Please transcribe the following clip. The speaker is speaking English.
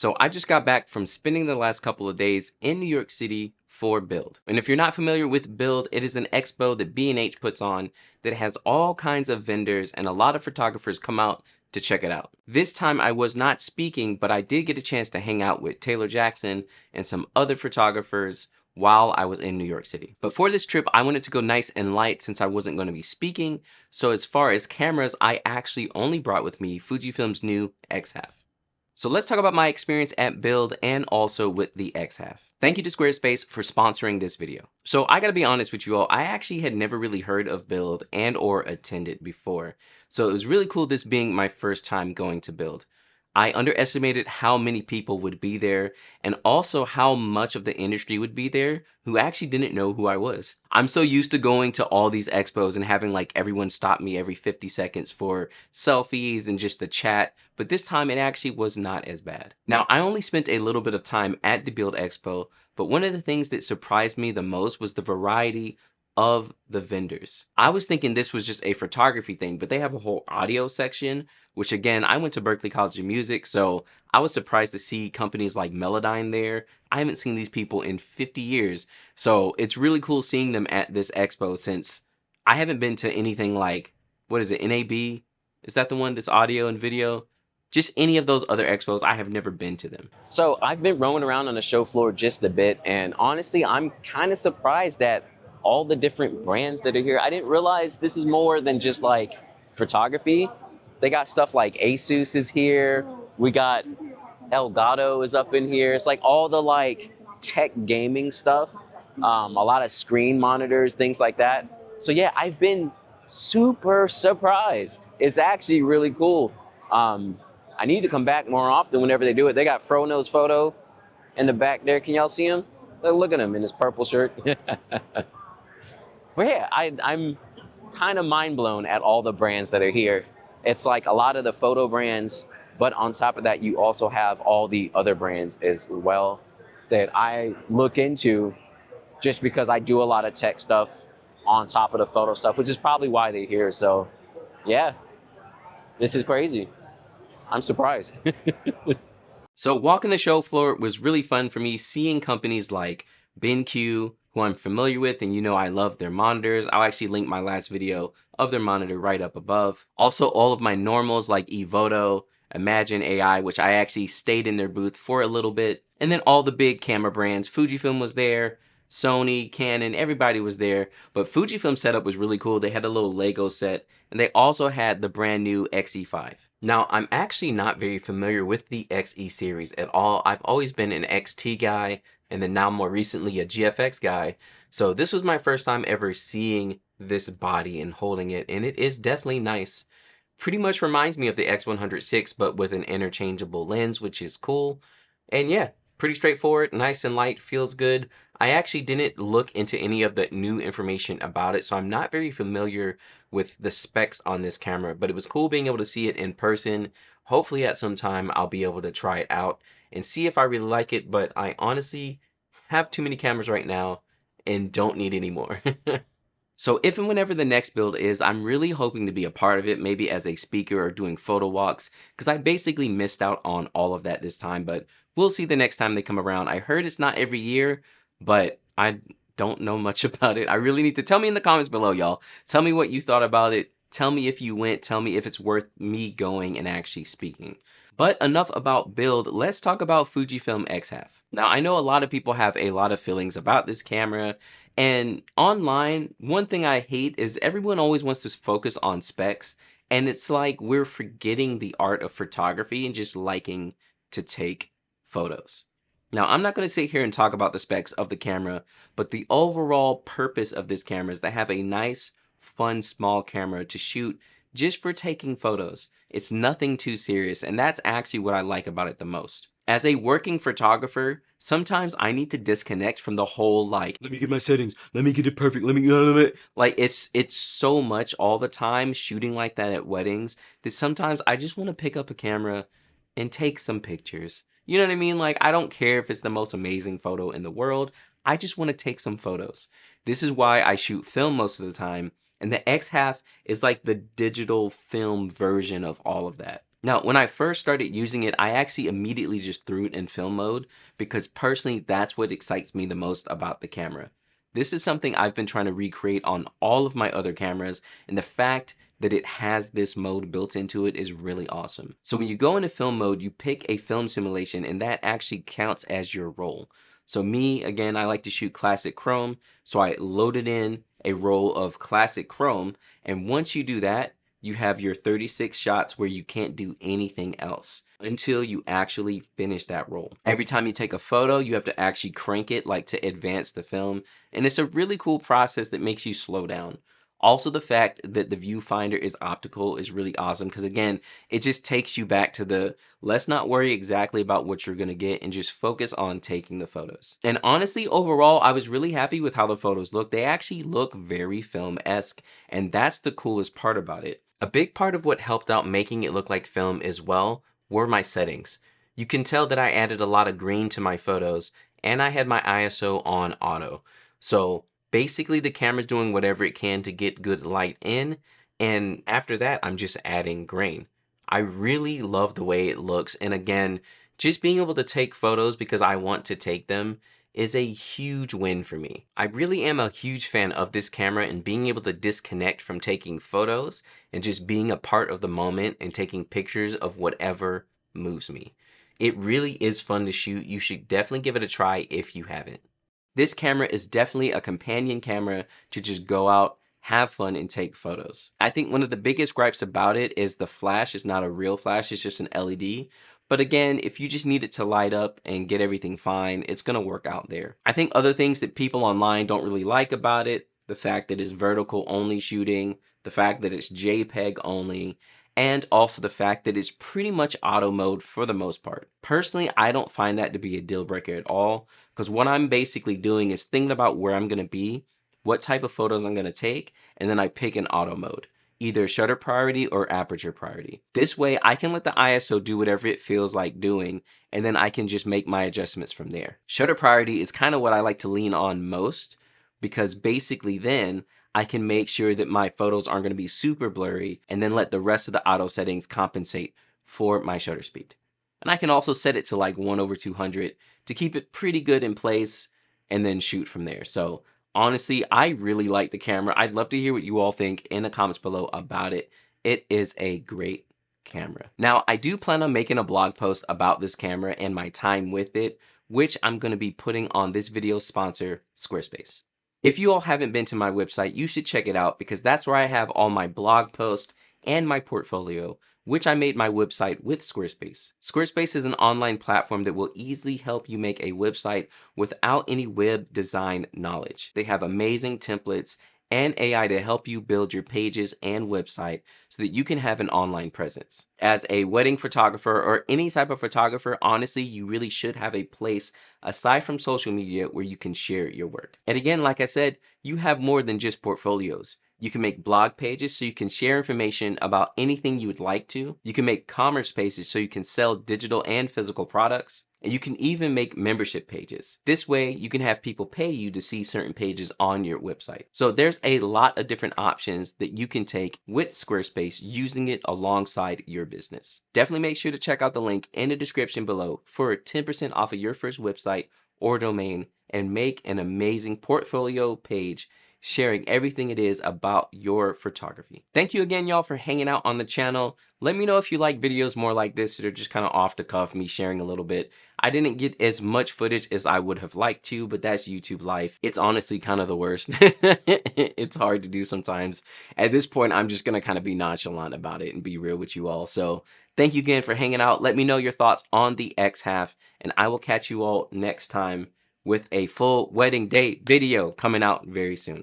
So I just got back from spending the last couple of days in New York City for Build. And if you're not familiar with Build, it is an expo that B&H puts on that has all kinds of vendors and a lot of photographers come out to check it out. This time I was not speaking, but I did get a chance to hang out with Taylor Jackson and some other photographers while I was in New York City. But for this trip, I wanted to go nice and light since I wasn't going to be speaking. So as far as cameras, I actually only brought with me Fujifilm's new X-Half. So let's talk about my experience at Build and also with the X-Half. Thank you to Squarespace for sponsoring this video. So I gotta be honest with you all, I actually had never really heard of Build and or attended before. So it was really cool this being my first time going to Build. I underestimated how many people would be there and also how much of the industry would be there who actually didn't know who I was. I'm so used to going to all these expos and having like everyone stop me every 50 seconds for selfies and just the chat, but this time it actually was not as bad. Now, I only spent a little bit of time at the Build Expo, but one of the things that surprised me the most was the variety of the vendors. I was thinking this was just a photography thing, but they have a whole audio section, which again, I went to Berklee College of Music, so I was surprised to see companies like Melodyne there. I haven't seen these people in 50 years, so it's really cool seeing them at this expo since I haven't been to anything like, what is it, NAB? Is that the one that's audio and video? Just any of those other expos, I have never been to them. So I've been roaming around on the show floor just a bit, and honestly, I'm kind of surprised at all the different brands that are here. I didn't realize this is more than just like photography. They got stuff like Asus is here. We got Elgato is up in here. It's like all the like tech gaming stuff. A lot of screen monitors, things like that. So yeah, I've been super surprised. It's actually really cool. I need to come back more often whenever they do it. They got Frono's photo in the back there. Can y'all see him? Look at him in his purple shirt. But yeah, I'm kind of mind blown at all the brands that are here. It's like a lot of the photo brands, but on top of that, you also have all the other brands as well that I look into just because I do a lot of tech stuff on top of the photo stuff, which is probably why they're here. So yeah, this is crazy. I'm surprised. So walking the show floor was really fun for me, seeing companies like BenQ, who I'm familiar with, and you know I love their monitors. I'll actually link my last video of their monitor right up above. Also, all of my normals like Evoto, Imagine AI, which I actually stayed in their booth for a little bit. And then all the big camera brands. Fujifilm was there, Sony, Canon, everybody was there. But Fujifilm setup was really cool. They had a little Lego set, and they also had the brand new XE5. Now, I'm actually not very familiar with the XE series at all. I've always been an XT guy, and then now more recently a GFX guy. So this was my first time ever seeing this body and holding it, and it is definitely nice. Pretty much reminds me of the X106, but with an interchangeable lens, which is cool. And yeah, pretty straightforward, nice and light, feels good. I actually didn't look into any of the new information about it, so I'm not very familiar with the specs on this camera, but it was cool being able to see it in person. Hopefully at some time I'll be able to try it out and see if I really like it, but I honestly have too many cameras right now and don't need any more. So if and whenever the next build is, I'm really hoping to be a part of it, maybe as a speaker or doing photo walks, because I basically missed out on all of that this time, but we'll see the next time they come around. I heard it's not every year, but I don't know much about it. I really need to tell me in the comments below, y'all. Tell me what you thought about it. Tell me if you went. Tell me if it's worth me going and actually speaking. But enough about Build, let's talk about Fujifilm X-Half. Now, I know a lot of people have a lot of feelings about this camera, and online, one thing I hate is everyone always wants to focus on specs, and it's like we're forgetting the art of photography and just liking to take photos. Now, I'm not going to sit here and talk about the specs of the camera, but the overall purpose of this camera is to have a nice, fun, small camera to shoot just for taking photos. It's nothing too serious, and that's actually what I like about it the most. As a working photographer, sometimes I need to disconnect from the whole like, let me get my settings, let me get it perfect, let me like it's so much all the time shooting like that at weddings that sometimes I just want to pick up a camera and take some pictures. You know what I mean? Like, I don't care if it's the most amazing photo in the world. I just want to take some photos. This is why I shoot film most of the time. And the X-Half is like the digital film version of all of that. Now, when I first started using it, I actually immediately just threw it in film mode because personally, that's what excites me the most about the camera. This is something I've been trying to recreate on all of my other cameras, and the fact that it has this mode built into it is really awesome. So when you go into film mode, you pick a film simulation, and that actually counts as your roll. So me, again, I like to shoot classic chrome, so I loaded in a roll of classic chrome, and once you do that, you have your 36 shots where you can't do anything else until you actually finish that roll. Every time you take a photo, you have to actually crank it like to advance the film. And it's a really cool process that makes you slow down. Also, the fact that the viewfinder is optical is really awesome because, again, it just takes you back to the let's not worry exactly about what you're going to get and just focus on taking the photos. And honestly, overall, I was really happy with how the photos look. They actually look very film-esque, and that's the coolest part about it. A big part of what helped out making it look like film as well were my settings. You can tell that I added a lot of green to my photos, and I had my ISO on auto. So basically the camera's doing whatever it can to get good light in, and after that I'm just adding grain. I really love the way it looks, and again, just being able to take photos because I want to take them is a huge win for me. I really am a huge fan of this camera and being able to disconnect from taking photos and just being a part of the moment and taking pictures of whatever moves me. It really is fun to shoot. You should definitely give it a try if you haven't. This camera is definitely a companion camera to just go out, have fun, and take photos. I think one of the biggest gripes about it is the flash is not a real flash, it's just an LED. But again, if you just need it to light up and get everything fine, it's gonna work out there. I think other things that people online don't really like about it, the fact that it's vertical only shooting, the fact that it's JPEG only, and also the fact that it's pretty much auto mode for the most part. Personally, I don't find that to be a deal breaker at all, because what I'm basically doing is thinking about where I'm gonna be, what type of photos I'm gonna take, and then I pick an auto mode, either shutter priority or aperture priority. This way I can let the ISO do whatever it feels like doing, and then I can just make my adjustments from there. Shutter priority is kind of what I like to lean on most, because basically then I can make sure that my photos aren't gonna be super blurry, and then let the rest of the auto settings compensate for my shutter speed. And I can also set it to like 1/200 to keep it pretty good in place and then shoot from there. So honestly, I really like the camera. I'd love to hear what you all think in the comments below about it. It is a great camera. Now, I do plan on making a blog post about this camera and my time with it, which I'm going to be putting on this video's sponsor, Squarespace. If you all haven't been to my website, you should check it out because that's where I have all my blog posts and my portfolio, which I made my website with Squarespace. Squarespace is an online platform that will easily help you make a website without any web design knowledge. They have amazing templates and AI to help you build your pages and website so that you can have an online presence. As a wedding photographer or any type of photographer, honestly, you really should have a place aside from social media where you can share your work. And again, like I said, you have more than just portfolios. You can make blog pages so you can share information about anything you would like to. You can make commerce pages so you can sell digital and physical products. And you can even make membership pages. This way, you can have people pay you to see certain pages on your website. So there's a lot of different options that you can take with Squarespace using it alongside your business. Definitely make sure to check out the link in the description below for 10% off of your first website or domain and make an amazing portfolio page sharing everything it is about your photography. Thank you again, y'all, for hanging out on the channel. Let me know if you like videos more like this that are just kind of off the cuff, me sharing a little bit. I didn't get as much footage as I would have liked to, but that's YouTube life. It's honestly kind of the worst. It's hard to do sometimes. At this point, I'm just gonna kind of be nonchalant about it and be real with you all. So thank you again for hanging out. Let me know your thoughts on the X-Half, and I will catch you all next time with a full wedding date video coming out very soon.